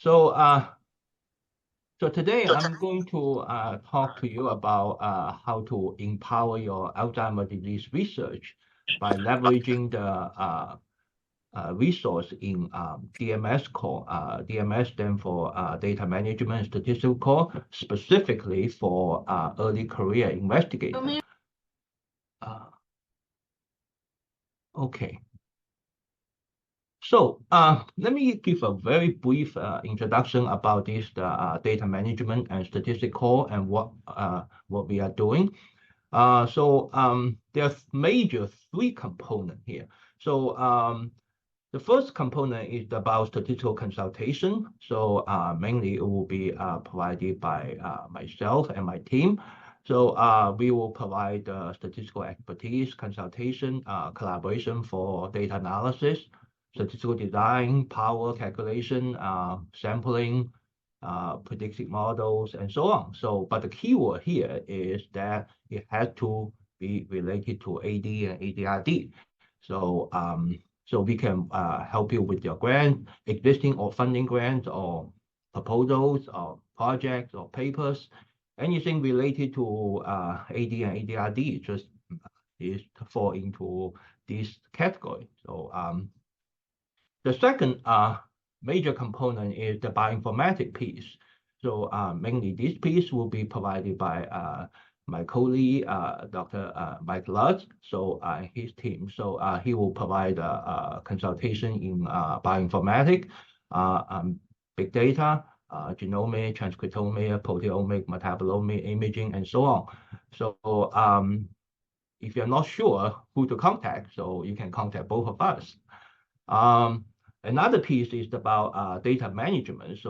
So today I'm going to talk to you about how to empower your Alzheimer's disease research by leveraging the resource in DMS core. DMS stands for Data Management and Statistical Core, specifically for early career investigators. Okay. So let me give a very brief introduction about this data management and statistical core and what we are doing. There's major three components here. The first component is about statistical consultation. Mainly it will be provided by myself and my team. We will provide statistical expertise, consultation, collaboration for data analysis, statistical design, power calculation, sampling, predictive models, and so on. But the key word here is that it has to be related to AD and ADRD. So we can help you with your grant, existing or funding grants, or proposals, or projects, or papers. Anything related to AD and ADRD just is to fall into this category. The second major component is the bioinformatics piece. Mainly this piece will be provided by my colleague, Dr. Mike Lutz, his team. He will provide consultation in bioinformatics, big data, genomic, transcriptomic, proteomic, metabolomic, imaging, and so on. If you're not sure who to contact, so you can contact both of us. Another piece is about data management.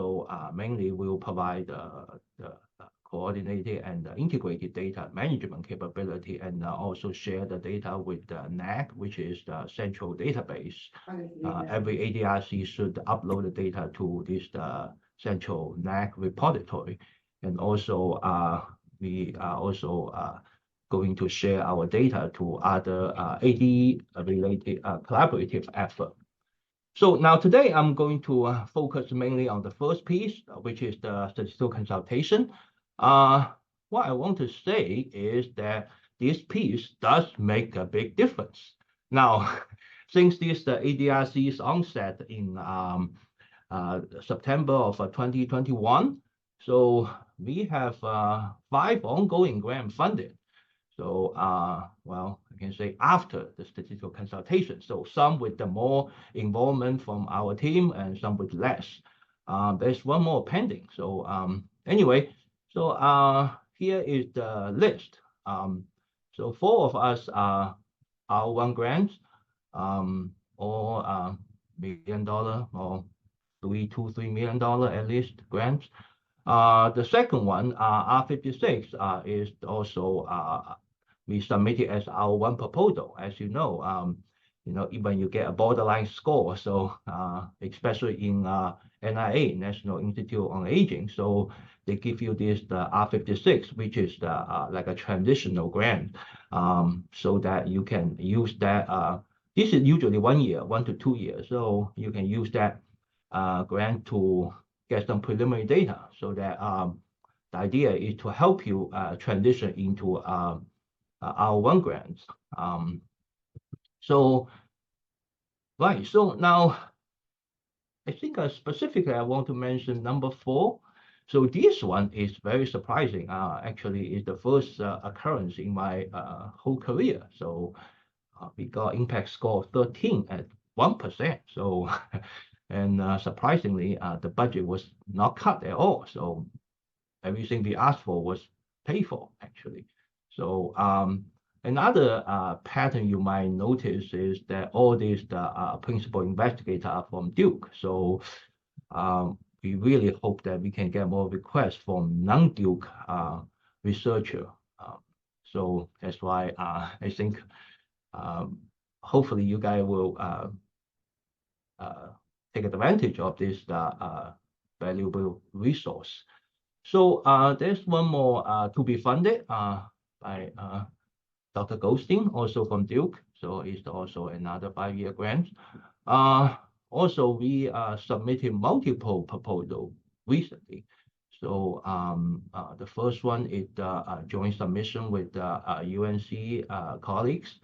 Mainly we will provide the coordinated and integrated data management capability, and also share the data with the NAC, which is the central database. Every ADRC should upload the data to this central NAC repository. And also we are also going to share our data to other AD-related collaborative efforts. So now today I'm going to focus mainly on the first piece, which is the statistical consultation. What I want to say is that this piece does make a big difference. Now, since this ADRC's onset in September of 2021, so we have 5 ongoing grant funded. So, well, I can say after the statistical consultation. So some with the more involvement from our team and some with less. There's one more pending. So anyway, so here is the list. So 4 of us are R1 grants, or $1 million or $3 million at least grants. The second one, R56, is also we submitted as our one proposal. As you know, when you get a borderline score, so especially in NIA, National Institute on Aging, so they give you this the R56, which is the like a transitional grant, so that you can use that. This is usually 1 year, 1 to 2 years, so you can use that grant to get some preliminary data. So that the idea is to help you transition into R1 grants. Right, so now I think specifically I want to mention number 4. So this one is very surprising. Actually, it's the first occurrence in my whole career. So we got impact score 13 at 1%. So and surprisingly, the budget was not cut at all. So everything we asked for was paid for, actually. So another pattern you might notice is that all these principal investigators are from Duke. So we really hope that we can get more requests from non-Duke researchers. So that's why I think hopefully you guys will take advantage of this valuable resource. So there's one more to be funded by Dr. Goldstein, also from Duke. So it's also another 5-year grant. Also, we submitted multiple proposals recently. So the first one is the joint submission with the UNC colleagues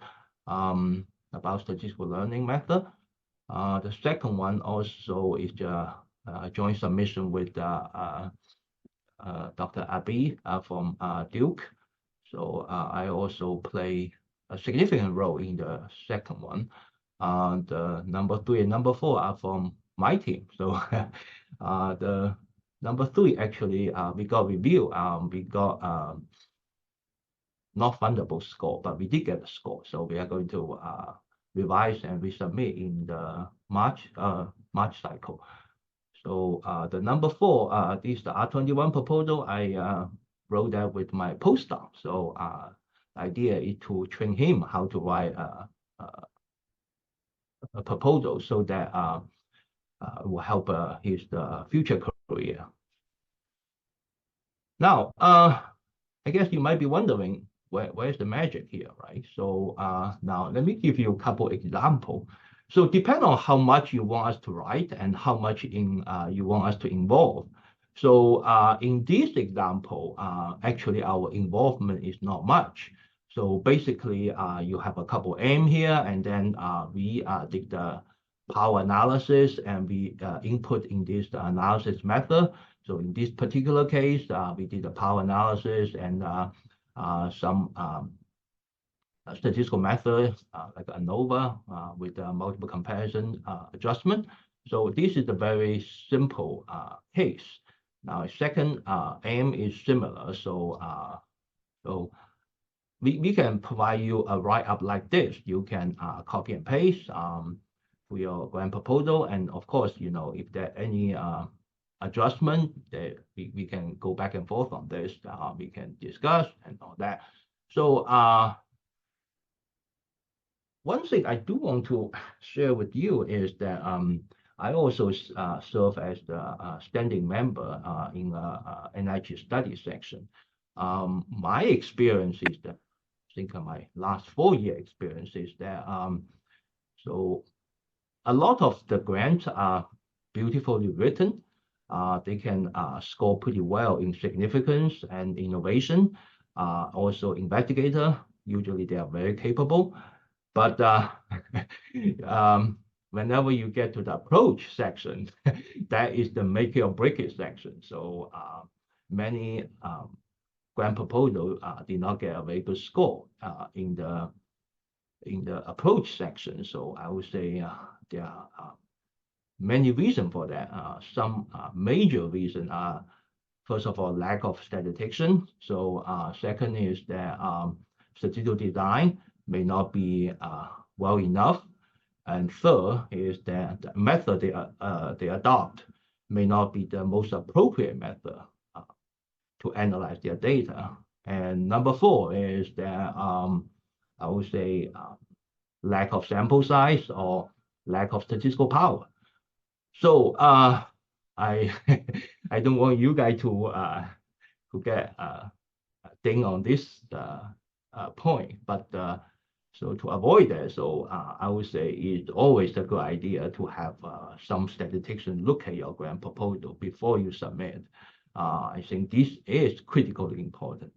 about statistical learning method. The second one also is the joint submission with Dr. Abi from Duke. So I also play a significant role in the second one. The number 3 and number 4 are from my team. So the number 3 actually we got review. We got not fundable score, but we did get a score. So we are going to revise and resubmit in the March cycle. So the number 4 is the R21 proposal. I wrote that with my postdoc. So the idea is to train him how to write a proposal so that will help his future career. Now, I guess you might be wondering where's the magic here, right? So now let me give you a couple examples. So depend on how much you want us to write and how much you want us to involve. So in this example, actually our involvement is not much. So basically, you have a couple M here, and then we did the power analysis, and we input in this analysis method. So in this particular case, we did a power analysis and some statistical method like ANOVA with multiple comparison adjustment. So this is a very simple case. Now, second, M is similar. So we can provide you a write-up like this. You can copy and paste for your grant proposal. And of course, if there are any adjustment that we can go back and forth on this, we can discuss and all that. So one thing I do want to share with you is that I also serve as the standing member in the NIH study section. My experience is that, I think my last 4-year experience is that so a lot of the grants are beautifully written. They can score pretty well in significance and innovation. Also, investigator, usually they are very capable. But whenever you get to the approach section, that is the make it or break it section. So many grant proposals did not get a very good score in the approach section. So I would say there are many reasons for that. Some major reasons are, first of all, lack of statistician. So second is that statistical design may not be well enough. And third is that the method they adopt may not be the most appropriate method to analyze their data. And number 4 is that I would say lack of sample size or lack of statistical power. So I I don't want you guys to get a ding on this point, but so to avoid that, so I would say it's always a good idea to have some statistician look at your grant proposal before you submit. I think this is critically important.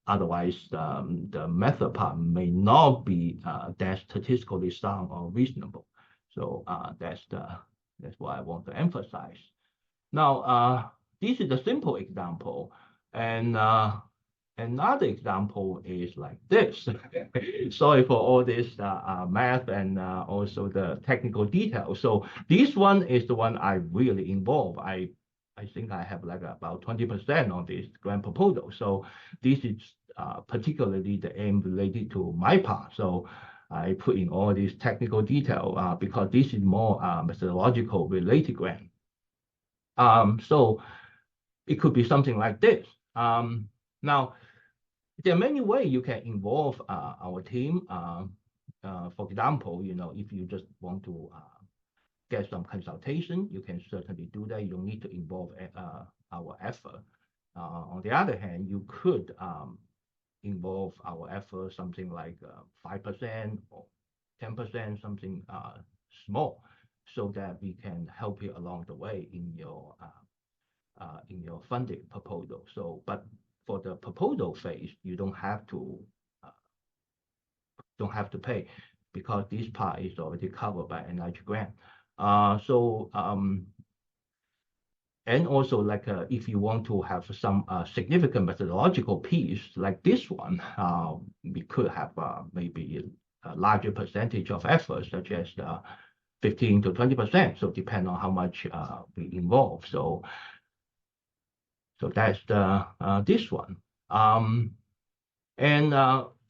Otherwise, the method part may not be that statistically sound or reasonable. So that's what I want to emphasize. Now, this is a simple example, and another example is like this. Sorry for all this math and also the technical details. So this one is the one I really involve. I think I have like about 20% on this grant proposal. So this is particularly the aim related to my part. So I put in all these technical detail because this is more methodological related grant. So it could be something like this. Now, there are many ways you can involve our team. For example, if you just want to get some consultation, you can certainly do that. You don't need to involve our effort. On the other hand, you could involve our effort something like 5% or 10%, something small. so that we can help you along the way in your funding proposal. So, but for the proposal phase, you don't have to pay because this part is already covered by NIH grant. And also like if you want to have some significant methodological piece like this one, we could have maybe a larger percentage of effort, such as 15 to 20%. So depend on how much we involve. So that's this one.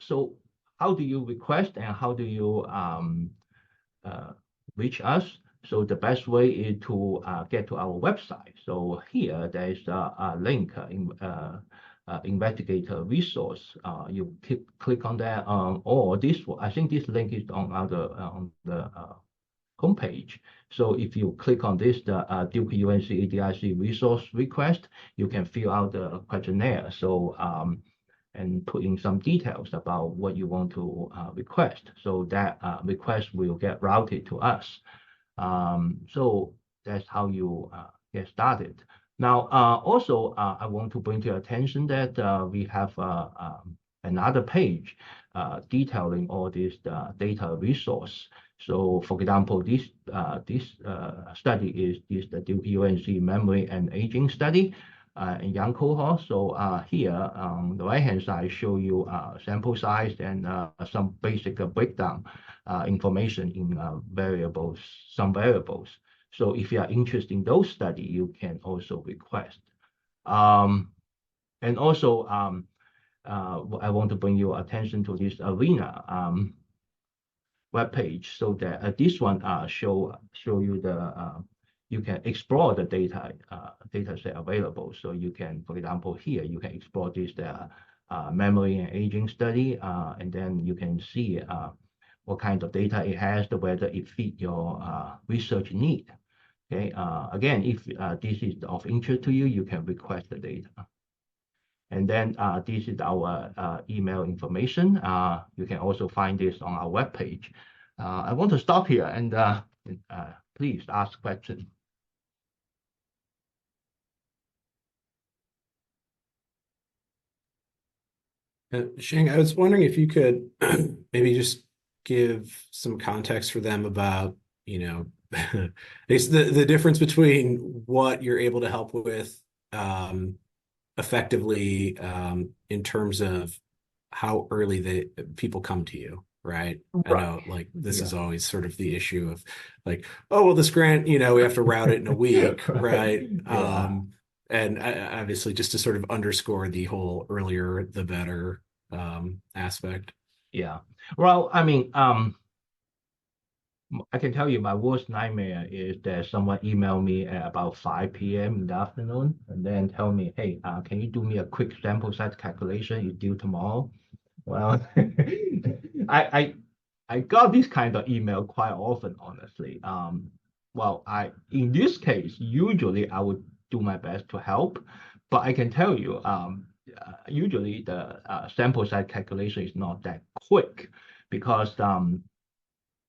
So how do you request and how do you reach us? So the best way is to get to our website. So here there is a link in investigator resource. You click on that, or this one. I think this link is on the homepage. So if you click on this, the Duke-UNC ADRC resource request, you can fill out the questionnaire. So and put in some details about what you want to request. So that request will get routed to us. So that's how you get started. Now, also, I want to bring to your attention that we have another page detailing all this data resource. So, for example, this study is the Duke-UNC memory and aging study in young cohort. So here on the right-hand side, show you sample size and some basic breakdown information in some variables. So if you are interested in those study, you can also request. And also, I want to bring your attention to this ARENA web page, so that this one show you the you can explore the data set available. So you can, for example, here you can explore this memory and aging study, and then you can see what kind of data it has, whether it fit your research need. Okay. Again, if this is of interest to you, you can request the data. And then this is our email information. You can also find this on our webpage. I want to stop here and please ask questions. Sheng, I was wondering if you could maybe just give some context for them about, the difference between what you're able to help with effectively in terms of how early people come to you, right? I know like this is always sort of the issue of like, oh, well, this grant, we have to route it in a week, right? And obviously just to sort of underscore the whole earlier the better aspect. Yeah. Well, I mean, I can tell you my worst nightmare is that someone email me at about 5 p.m. in the afternoon and then tell me, hey, can you do me a quick sample size calculation? It's due tomorrow. Well, I got this kind of email quite often, honestly. Well, in this case, usually I would do my best to help, but I can tell you, usually the sample size calculation is not that quick because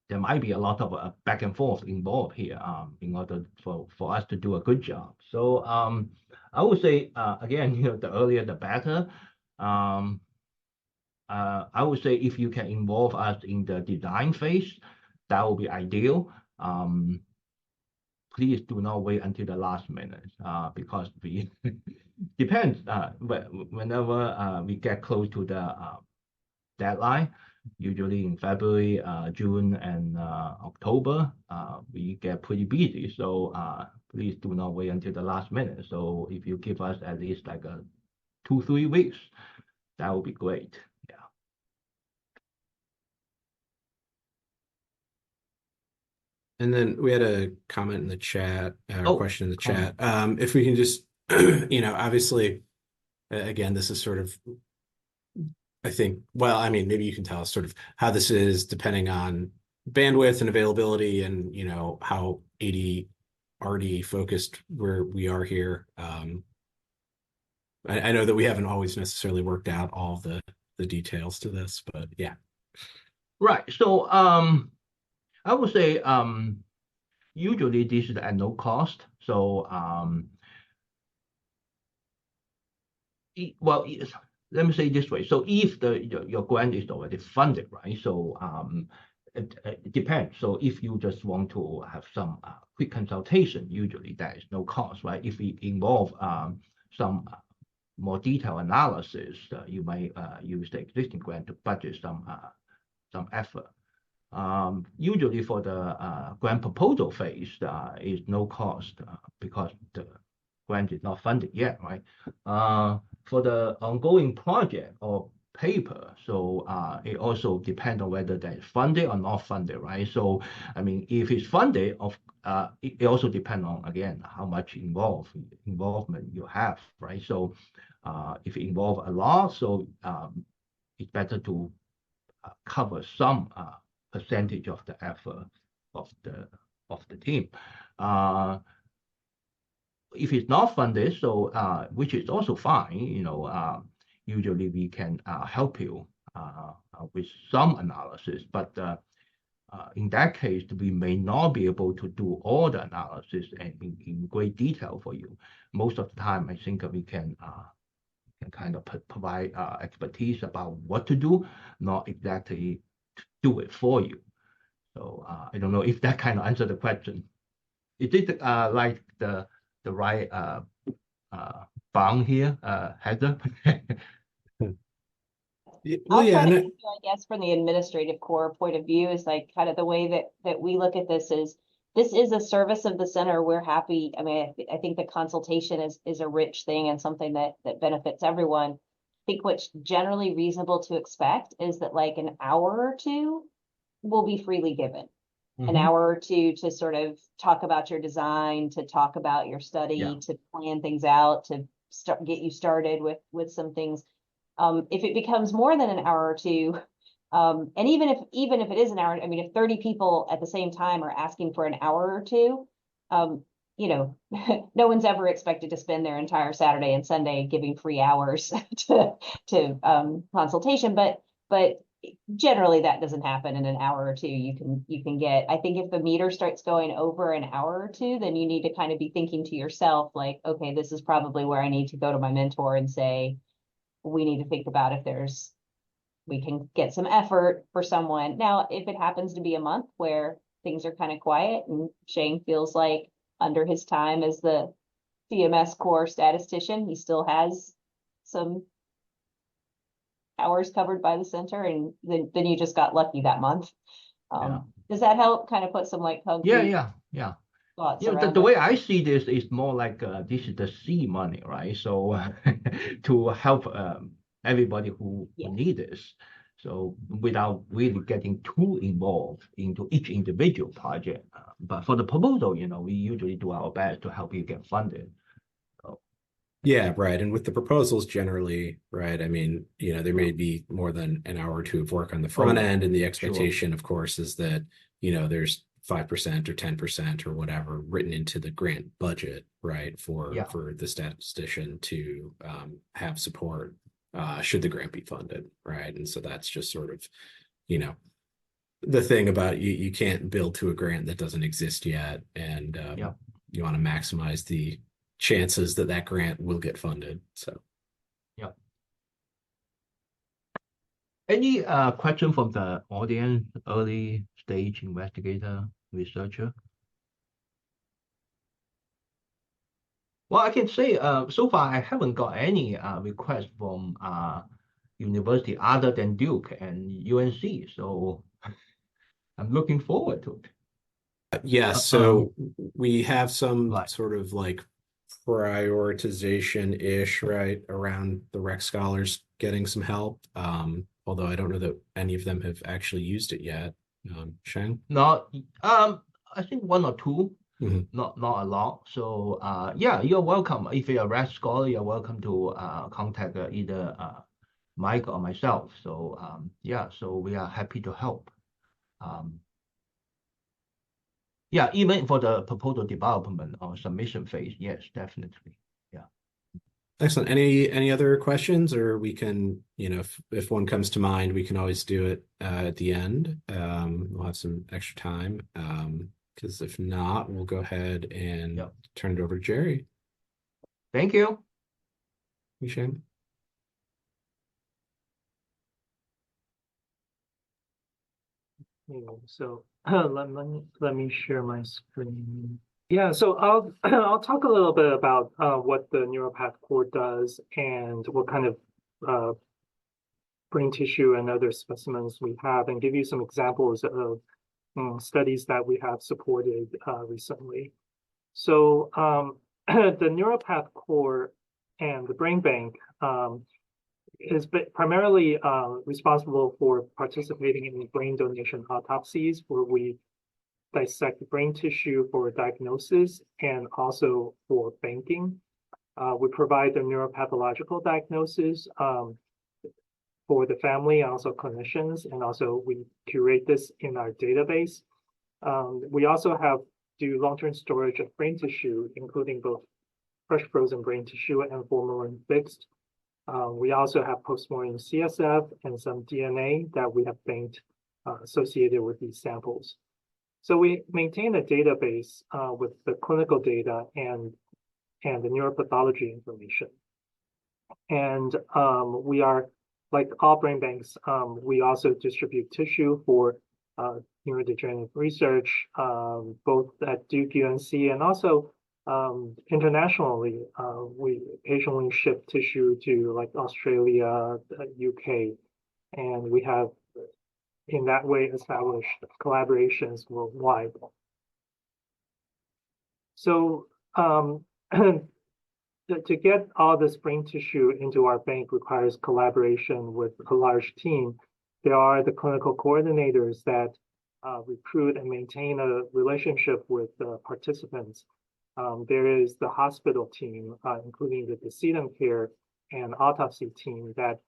there might be a lot of back and forth involved here in order for us to do a good job. So I would say, again, the earlier the better. I would say if you can involve us in the design phase, that would be ideal. Please do not wait until the last minute because we depends whenever we get close to the deadline, usually in February, June, and October, we get pretty busy. So please do not wait until the last minute. So if you give us at least like 2-3 weeks, that would be great. Yeah. And then we had a comment in the chat, or question in the chat. If we can just, obviously, again, this is sort of, I think, well, I mean, maybe you can tell us sort of how this is depending on bandwidth and availability and, how ADRD focused where we are here. I know that we haven't always necessarily worked out all the details to this, but yeah. Right. So I would say usually this is at no cost. So well, let me say it this way. So if your grant is already funded, right? So it depends. So if you just want to have some quick consultation, usually that is no cost, right? If it involve some more detailed analysis, you may use the existing grant to budget some effort. Usually for the grant proposal phase is no cost because the grant is not funded yet, right? For the ongoing project or paper, so it also depends on whether that is funded or not funded, right? So I mean, if it's funded, it also depends on again how much involvement you have, right? So if it involves a lot, so it's better to cover some percentage of the effort of the team. If it's not funded, so which is also fine, usually we can help you with some analysis, but in that case, we may not be able to do all the analysis and in great detail for you. Most of the time, I think we can kind of provide expertise about what to do, not exactly to do it for you. So I don't know if that kind of answered the question. Is it like the right bound here, Heather? Well, yeah, I guess from the administrative core point of view is like kind of the way that we look at this is a service of the center. We're happy. I mean, I think the consultation is a rich thing and something that benefits everyone. I think what's generally reasonable to expect is that like an hour or two will be freely given. An hour or two to sort of talk about your design, to talk about your study, to plan things out, to get you started with some things. If it becomes more than an hour or two, and even if it is an hour, I mean, if 30 people at the same time are asking for an hour or two, no one's ever expected to spend their entire Saturday and Sunday giving free hours to consultation, but generally that doesn't happen in an hour or two. You can get, I think if the meter starts going over an hour or two, then you need to kind of be thinking to yourself like, okay, this is probably where I need to go to my mentor and say, we need to think about if we can get some effort for someone. Now, if it happens to be a month where things are kind of quiet and Shane feels like under his time as the CMS core statistician, he still has some hours covered by the center, and then you just got lucky that month. Does that help kind of put some like concrete thoughts around the way I see this is more like this is the seed money, right? So to help everybody who need this. So without really getting too involved into each individual project. But for the proposal, we usually do our best to help you get funded. Yeah, right. And with the proposals generally, right, I mean, there may be more than an hour or two of work on the front end, and the expectation, of course, is that, there's 5% or 10% or whatever written into the grant budget, right, for the statistician to have support should the grant be funded, right? And so that's just sort of, the thing about you can't build to a grant that doesn't exist yet, and you want to maximize the chances that grant will get funded. So any question from the audience, early stage investigator, researcher? Well, I can say so far I haven't got any requests from university other than Duke and UNC, so I'm looking forward to it. Yes, so we have some sort of like prioritization-ish, right, around the rec scholars getting some help. Although I don't know that any of them have actually used it yet. Sheng? Not, I think one or two, not a lot. So you're welcome. If you're a rec scholar, you're welcome to contact either Mike or myself. So so we are happy to help. Even for the proposal development or submission phase, yes, definitely. Excellent. Any other questions, or we can, if one comes to mind, we can always do it at the end. We'll have some extra time. Because if not, we'll go ahead and Yep. turn it over to Jerry. Thank you. Shane. So let me share my screen. Yeah, so I'll I'll talk a little bit about what the neuropath core does and what kind of brain tissue and other specimens we have, and give you some examples of studies that we have supported recently. So the neuropath core and the brain bank is primarily responsible for participating in brain donation autopsies, where we dissect brain tissue for diagnosis and also for banking. We provide the neuropathological diagnosis for the family and also clinicians, and also we curate this in our database. We also do long-term storage of brain tissue, including both fresh frozen brain tissue and formalin fixed. We also have postmortem CSF and some DNA that we have banked associated with these samples. So we maintain a database with the clinical data and the neuropathology information. And we are, like all brain banks, we also distribute tissue for neurodegenerative research, both at Duke-UNC and also internationally. We occasionally ship tissue to like Australia, UK, and we have in that way established collaborations worldwide. So to get all this brain tissue into our bank requires collaboration with a large team. There are the clinical coordinators that recruit and maintain a relationship with the participants. There is the hospital team, including the decedent care and autopsy team that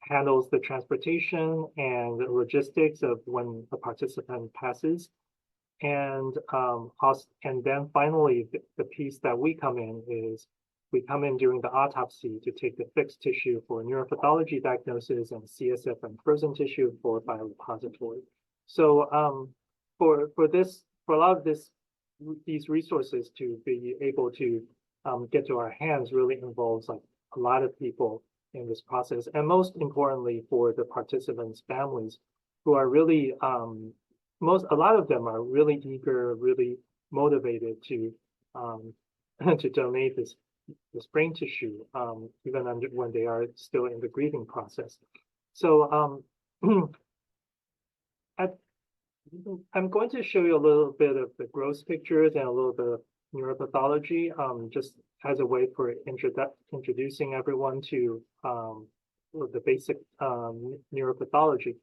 handles the transportation and the logistics of when a participant passes. And then finally, the piece that we come in is we come in during the autopsy to take the fixed tissue for neuropathology diagnosis and CSF and frozen tissue for biorepository. So for a lot of these resources to be able to get to our hands really involves like a lot of people in this process, and most importantly for the participants' families, who are really a lot of them are really eager, really motivated to to donate this brain tissue, even when they are still in the grieving process. So I'm going to show you a little bit of the gross pictures and a little bit of neuropathology, just as a way for introducing everyone to the basic neuropathology.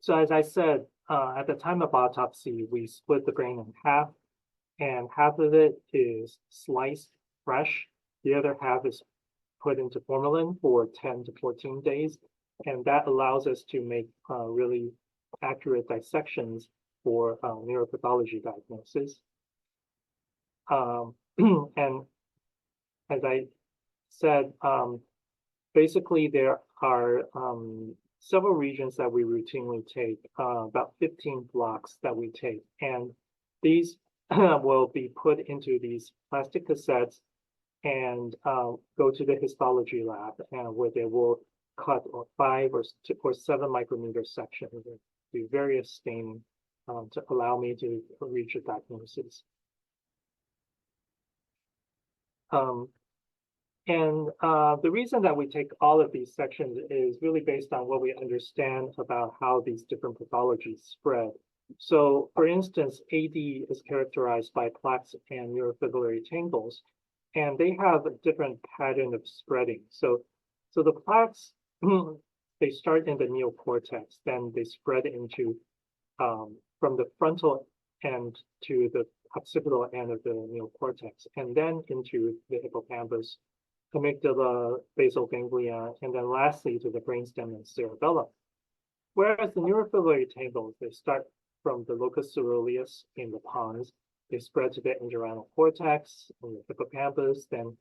So as I said, at the time of autopsy, we split the brain in half, and half of it is sliced fresh. The other half is put into formalin for 10 to 14 days. And that allows us to make really accurate dissections for neuropathology diagnosis. And as I said, basically there are several regions that we routinely take, about 15 blocks that we take. And these will be put into these plastic cassettes and go to the histology lab, and where they will cut 5 or 7 micrometer sections and do various staining to allow me to reach a diagnosis. The reason that we take all of these sections is really based on what we understand about how these different pathologies spread. So, for instance, AD is characterized by plaques and neurofibrillary tangles, and they have a different pattern of spreading. So the plaques, they start in the neocortex, then they spread into from the frontal end to the occipital end of the neocortex, and then into the hippocampus, amygdala, basal ganglia, and then lastly to the brainstem and cerebellum. Whereas the neurofibrillary tangles, they start from the locus coeruleus in the pons, they spread to the entorhinal cortex and the hippocampus, then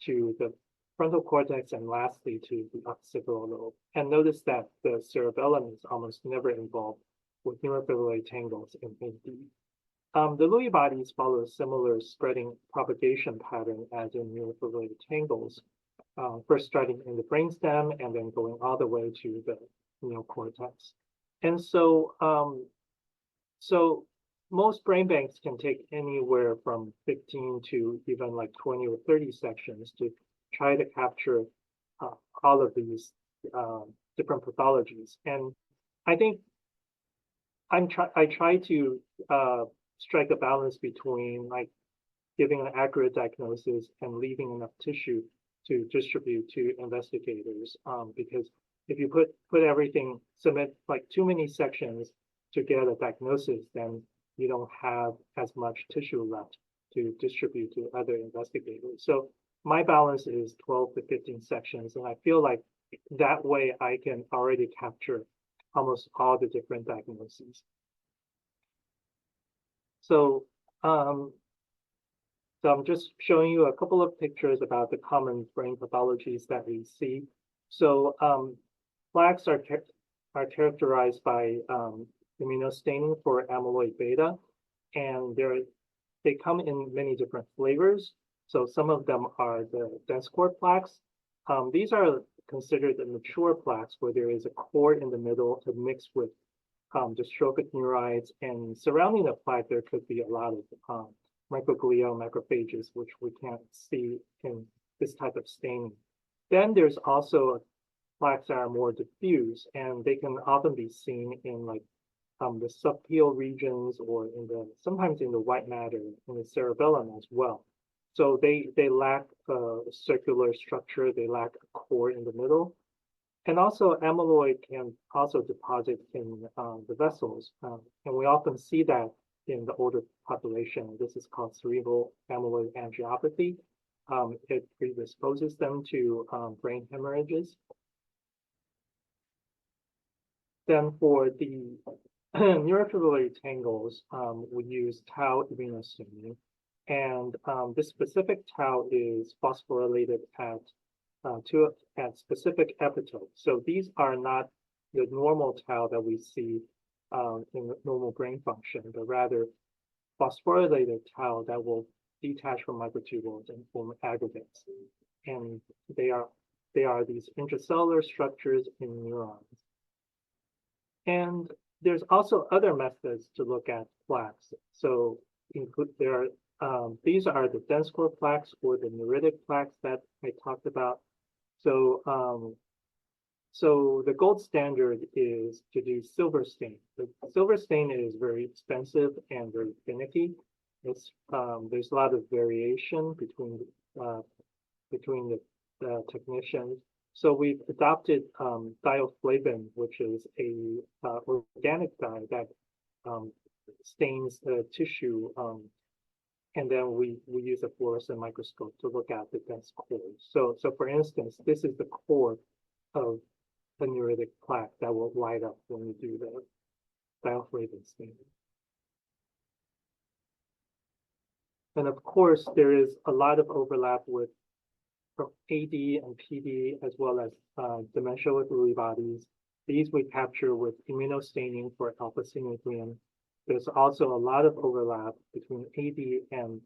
to the frontal cortex, and lastly to the occipital lobe. And notice that the cerebellum is almost never involved with neurofibrillary tangles in AD. The Lewy bodies follow a similar spreading propagation pattern as in neurofibrillary tangles, first starting in the brainstem and then going all the way to the neocortex. And so, so most brain banks can take anywhere from 15 to even like 20 or 30 sections to try to capture all of these different pathologies. And I think I try to strike a balance between like giving an accurate diagnosis and leaving enough tissue to distribute to investigators. Because if you put everything, submit like too many sections to get a diagnosis, then you don't have as much tissue left to distribute to other investigators. So my balance is 12 to 15 sections, and I feel like that way I can already capture almost all the different diagnoses. So, so I'm just showing you a couple of pictures about the common brain pathologies that we see. So plaques are characterized by immunostaining for amyloid beta, and they come in many different flavors. So some of them are the dense core plaques. These are considered the mature plaques, where there is a core in the middle mixed with dystrophic neurites, and surrounding the plaque there could be a lot of microglia, macrophages, which we can't see in this type of staining. Then there's also plaques that are more diffuse, and they can often be seen in like the subpial regions or sometimes in the white matter in the cerebellum as well. So they lack a circular structure, they lack a core in the middle. And also amyloid can also deposit in the vessels. And we often see that in the older population. This is called cerebral amyloid angiopathy. It predisposes them to brain hemorrhages. Then for the neurofibrillary tangles, we use tau immunostaining. And this specific tau is phosphorylated at specific epitopes. So these are not the normal tau that we see in normal brain function, but rather phosphorylated tau that will detach from microtubules and form aggregates. And they are these intracellular structures in neurons. And there's also other methods to look at plaques. So these are the dense core plaques or the neuritic plaques that I talked about. So, so the gold standard is to do silver stain. The silver stain is very expensive and very finicky. There's a lot of variation between the technicians. So we've adopted thioflavin, which is a organic dye that stains the tissue, and then we use a fluorescent microscope to look at the dense cores. So for instance, this is the core of a neuritic plaque that will light up when we do the thioflavin staining. And of course, there is a lot of overlap with AD and PD, as well as dementia with Lewy bodies. These we capture with immunostaining for alpha-synuclein. There's also a lot of overlap between AD and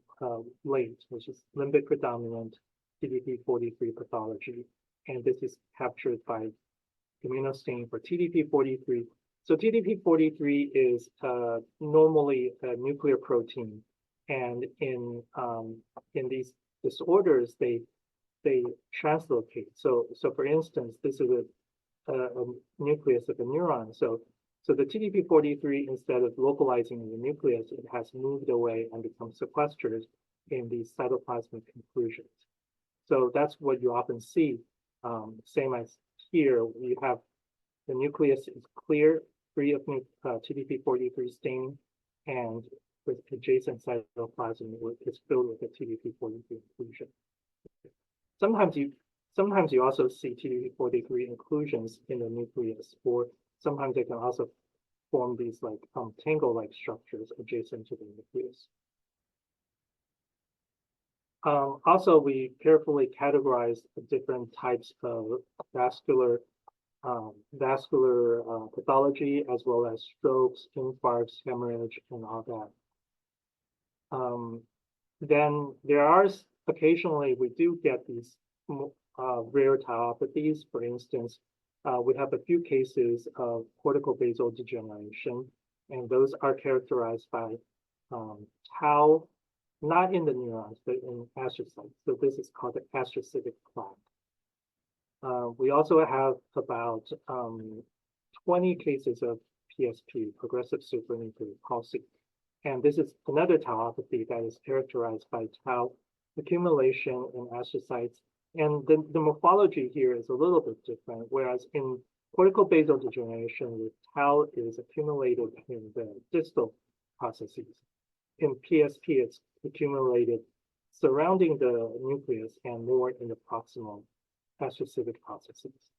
late, which is limbic predominant TDP-43 pathology. And this is captured by immunostaining for TDP-43. So TDP-43 is normally a nuclear protein. And in these disorders, they translocate. So for instance, this is a nucleus of a neuron. So the TDP-43, instead of localizing in the nucleus, it has moved away and become sequestered in these cytoplasmic inclusions. So that's what you often see. Same as here, we have the nucleus is clear, free of TDP-43 staining, and with adjacent cytoplasm is filled with a TDP-43 inclusion. Sometimes you also see TDP-43 inclusions in the nucleus, or sometimes they can also form these like tangle-like structures adjacent to the nucleus. Also, we carefully categorize the different types of vascular vascular pathology, as well as strokes, infarcts, hemorrhage, and all that. Then there are occasionally we do get these rare tauopathies. For instance, we have a few cases of corticobasal degeneration, and those are characterized by tau, not in the neurons, but in astrocytes. So this is called the astrocytic plaque. We also have about 20 cases of PSP, progressive supranuclear palsy. And this is another tauopathy that is characterized by tau accumulation in astrocytes. And the morphology here is a little bit different, whereas in corticobasal degeneration, the tau is accumulated in the distal processes. In PSP, it's accumulated surrounding the nucleus and more in the proximal astrocytic processes.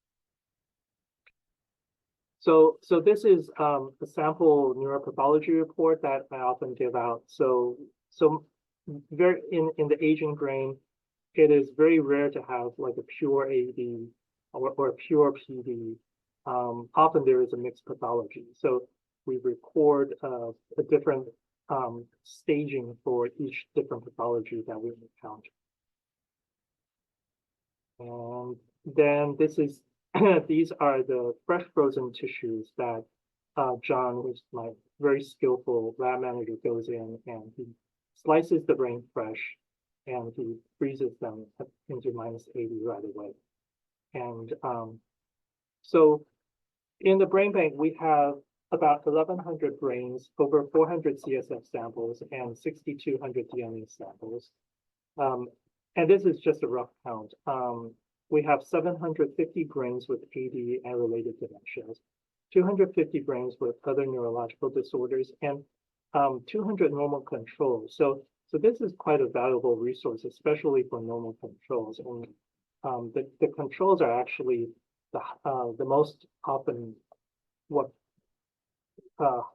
So this is a sample neuropathology report that I often give out. So very in the aging brain, it is very rare to have like a pure AD or a pure PD. Often there is a mixed pathology. So we record a different staging for each different pathology that we encounter. And then this is these are the fresh frozen tissues that John, who's my very skillful lab manager, goes in and he slices the brain fresh and he freezes them into -80 right away. And so in the brain bank, we have about 1,100 brains, over 400 CSF samples, and 6,200 DNA samples. And this is just a rough count. We have 750 brains with AD and related dementias, 250 brains with other neurological disorders, and 200 normal controls. So this is quite a valuable resource, especially for normal controls. And the controls are actually the most often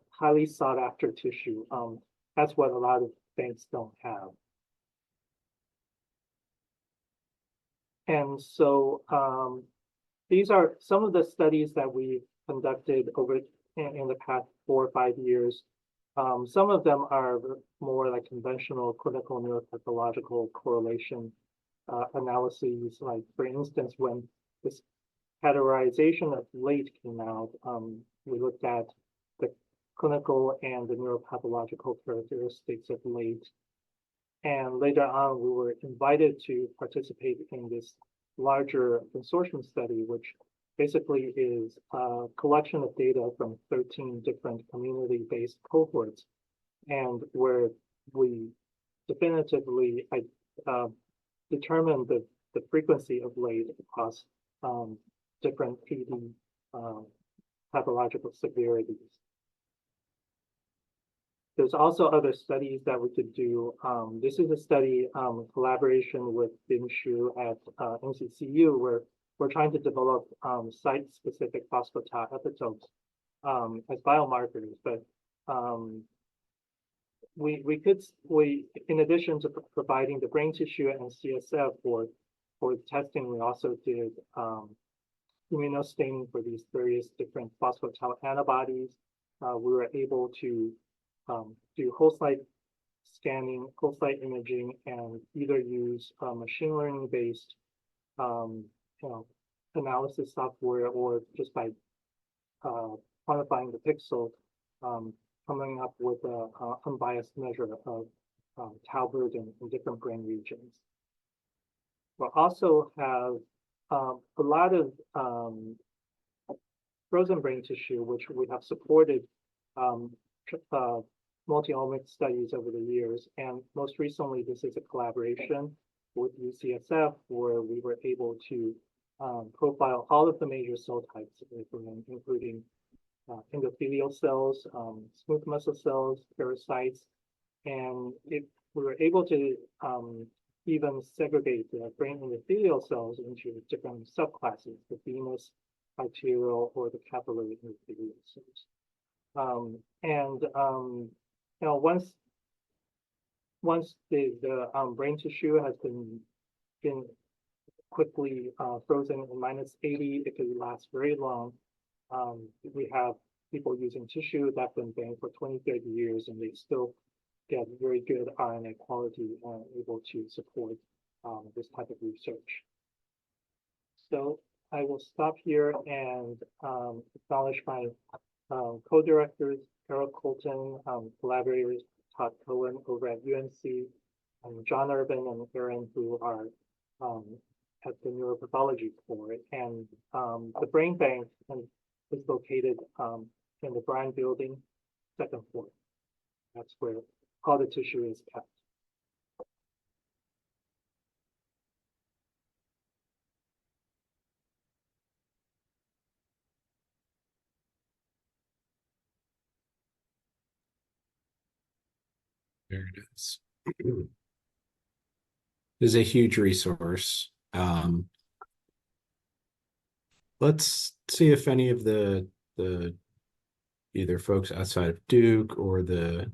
highly sought after tissue. That's what a lot of banks don't have. And so these are some of the studies that we conducted over in the past 4 or 5 years. Some of them are more like conventional clinical neuropathological correlation analyses. Like for instance, when this categorization of late came out, we looked at the clinical and the neuropathological characteristics of late. And later on, we were invited to participate in this larger consortium study, which basically is a collection of data from 13 different community-based cohorts, and where we definitively determined the frequency of late across different AD pathological severities. There's also other studies that we could do. This is a study in collaboration with Bin Shu at NCCU, where we're trying to develop site-specific phospho-tau epitopes as biomarkers. But we in addition to providing the brain tissue and CSF for testing, we also did immunostaining for these various different phospho-tau antibodies. We were able to do whole slide scanning, whole slide imaging, and either use machine learning based analysis software, or just by quantifying the pixel, coming up with an unbiased measure of tau burden in different brain regions. We'll also have a lot of frozen brain tissue, which we have supported multi-omic studies over the years. And most recently, this is a collaboration with UCSF, where we were able to profile all of the major cell types, including endothelial cells, smooth muscle cells, parasites, and we were able to even segregate the brain endothelial cells into different subclasses, the venous, arterial, or the capillary endothelial cells. Once the brain tissue has been quickly frozen in -80. It could last very long. We have people using tissue that's been banned for 20, 30 years, and they still get very good RNA quality and able to support this type of research. So I will stop here and acknowledge my co-directors, Carol Colton, collaborators, Todd Cohen over at UNC, John Urban and Aaron, who are at the neuropathology core. And the brain bank is located in the Bryan building, second floor. That's where all the tissue is kept. There it is. It is a huge resource. Let's see if any of the either folks outside of Duke or the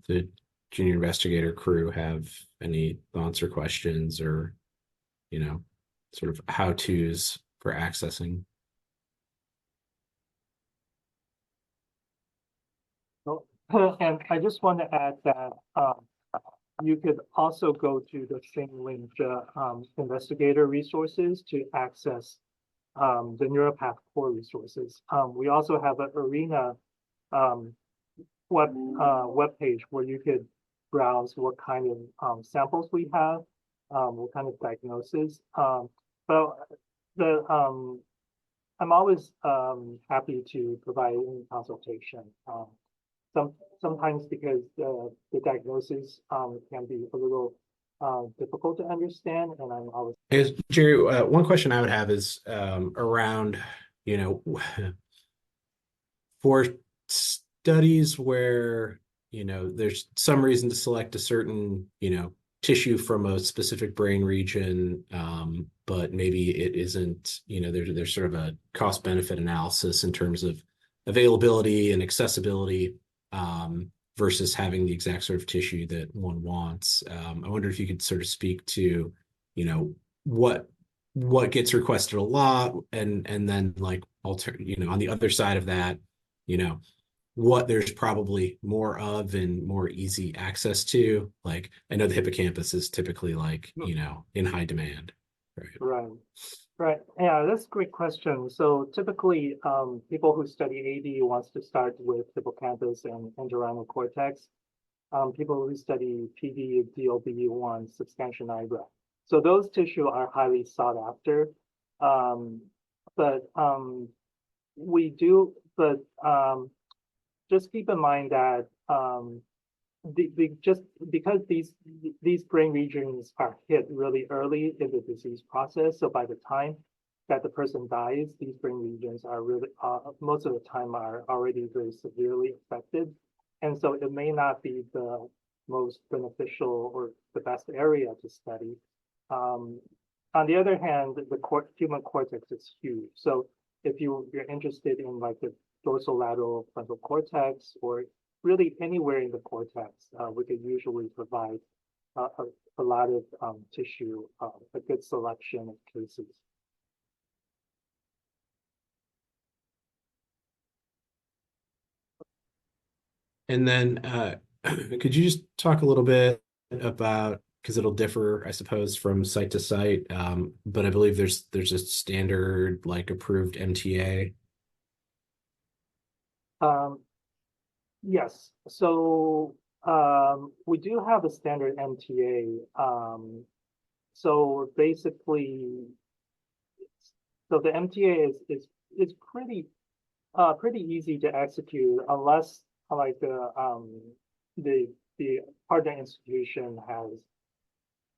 junior investigator crew have any thoughts or questions, or sort of how-tos for accessing. And I just want to add that you could also go to the same link, investigator resources, to access the NeuroPath core resources. We also have an ARENA web page where you could browse what kind of samples we have, what kind of diagnosis. But I'm always happy to provide any consultation. Sometimes because the diagnosis can be a little difficult to understand, and I'm always. Jerry, one question I would have is around, for studies where, there's some reason to select a certain, tissue from a specific brain region, but maybe it isn't, there's sort of a cost benefit analysis in terms of availability and accessibility versus having the exact sort of tissue that one wants. I wonder if you could sort of speak to, what gets requested a lot, and then like on the other side of that, what there's probably more of and more easy access to. Like, I know the hippocampus is typically like, in high demand. Right. Yeah, that's a great question. So typically, people who study AD wants to start with hippocampus and entorhinal cortex. People who study PD, DLB want substantia nigra. So those tissue are highly sought after. Just keep in mind that just because these brain regions are hit really early in the disease process, so by the time that the person dies, these brain regions are really most of the time are already very severely affected, and so it may not be the most beneficial or the best area to study. On the other hand, the human cortex is huge, so if you're interested in like the dorsolateral frontal cortex, or really anywhere in the cortex, we could usually provide a lot of tissue, a good selection of cases. And then could you just talk a little bit about, because it'll differ, I suppose, from site to site, but I believe there's a standard like approved MTA. Yes, so we do have a standard MTA. So basically, so the MTA is pretty easy to execute, unless like the partner institution has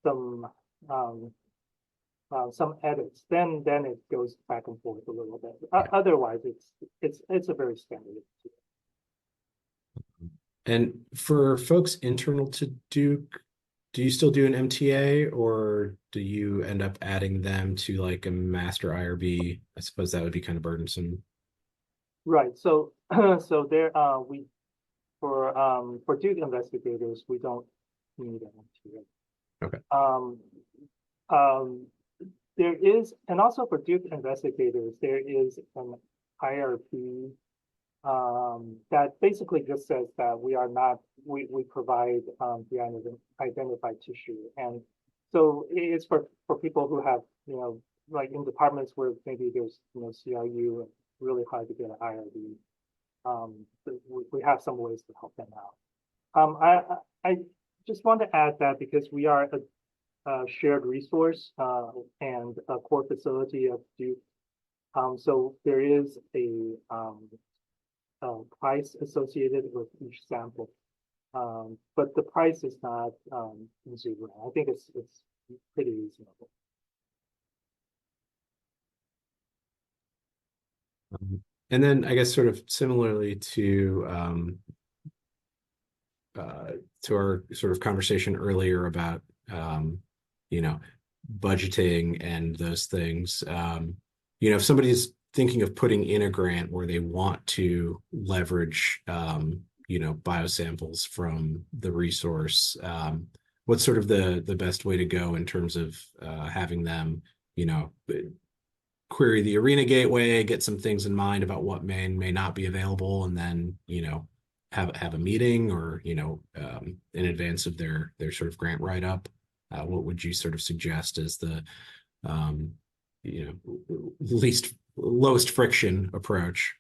some edits. Then it goes back and forth a little bit. Otherwise, it's a very standard MTA. And for folks internal to Duke, do you still do an MTA, or do you end up adding them to like a master IRB? I suppose that would be kind of burdensome. Right. So there for Duke investigators, we don't need an MTA. Okay. there is, and also for Duke investigators, there is an IRB that basically just says that we provide the identified tissue. And so it's for people who have, like in departments where maybe there's, CRU, and really hard to get an IRB. We have some ways to help them out. I just want to add that because we are a shared resource and a core facility of Duke, so there is a price associated with each sample, but the price is not zero. I think it's pretty reasonable. And then I guess sort of similarly to our sort of conversation earlier about budgeting and those things, if somebody's thinking of putting in a grant where they want to leverage biosamples from the resource, what's sort of the best way to go in terms of having them query the Arena Gateway, get some things in mind about what may and may not be available, and then have a meeting or in advance of their sort of grant write-up? What would you sort of suggest as the lowest friction approach?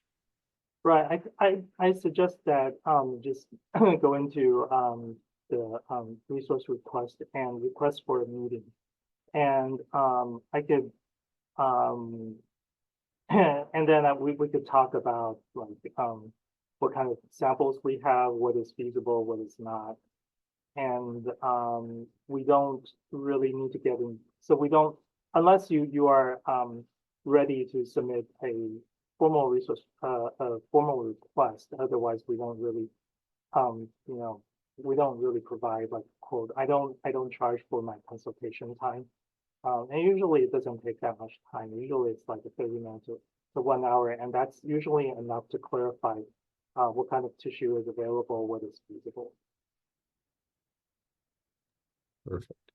Right. I suggest that just go into the resource request and request for a meeting, and I could and then we could talk about like what kind of samples we have, what is feasible, what is not, and we don't really need to get in. So we don't, unless you are ready to submit a formal resource, a formal request. Otherwise, we don't really, we don't really provide like quote. I don't charge for my consultation time, and usually it doesn't take that much time. Usually it's like a 30 minutes to 1 hour, and that's usually enough to clarify what kind of tissue is available, what is feasible. Perfect.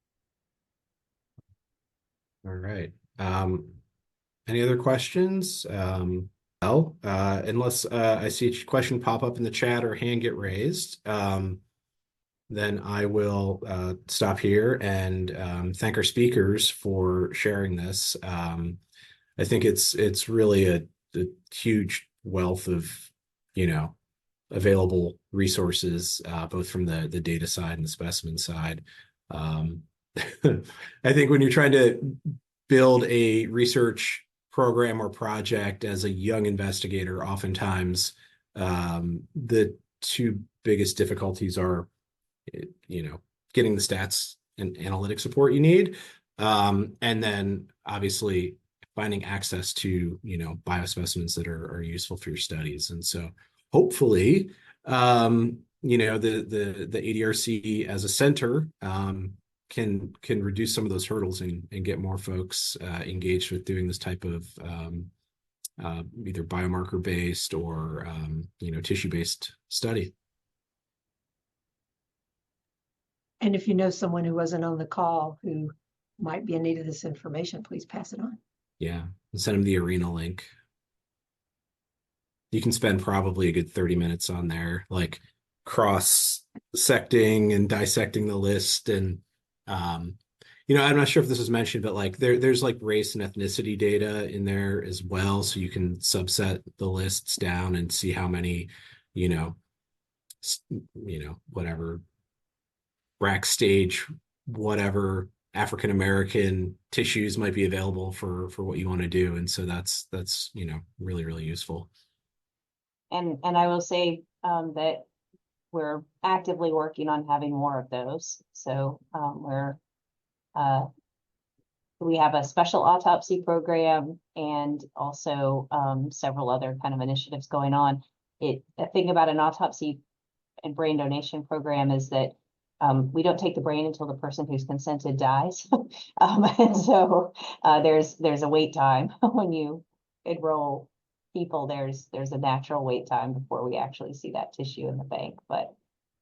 All right. Any other questions? Unless I see a question pop up in the chat or hand get raised, then I will stop here and thank our speakers for sharing this. I think it's really a huge wealth of available resources, both from the data side and the specimen side. I think when you're trying to build a research program or project as a young investigator, oftentimes the two biggest difficulties are, getting the stats and analytic support you need, and then obviously finding access to biospecimens that are useful for your studies. And so hopefully, the ADRC as a center can reduce some of those hurdles and get more folks engaged with doing this type of either biomarker based or tissue based study. And if you know someone who wasn't on the call who might be in need of this information, please pass it on. Yeah, and send them the Arena link. You can spend probably a good 30 minutes on there, like cross-secting and dissecting the list. And, I'm not sure if this was mentioned, but like there's like race and ethnicity data in there as well. So you can subset the lists down and see how many, whatever, rack stage, whatever African-American tissues might be available for what you want to do. And so that's really, really useful. And I will say that we're actively working on having more of those. So we have a special autopsy program and also several other kind of initiatives going on. The thing about an autopsy and brain donation program is that we don't take the brain until the person who's consented dies. And so there's a wait time when you enroll people. There's a natural wait time before we actually see that tissue in the bank, but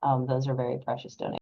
those are very precious donations.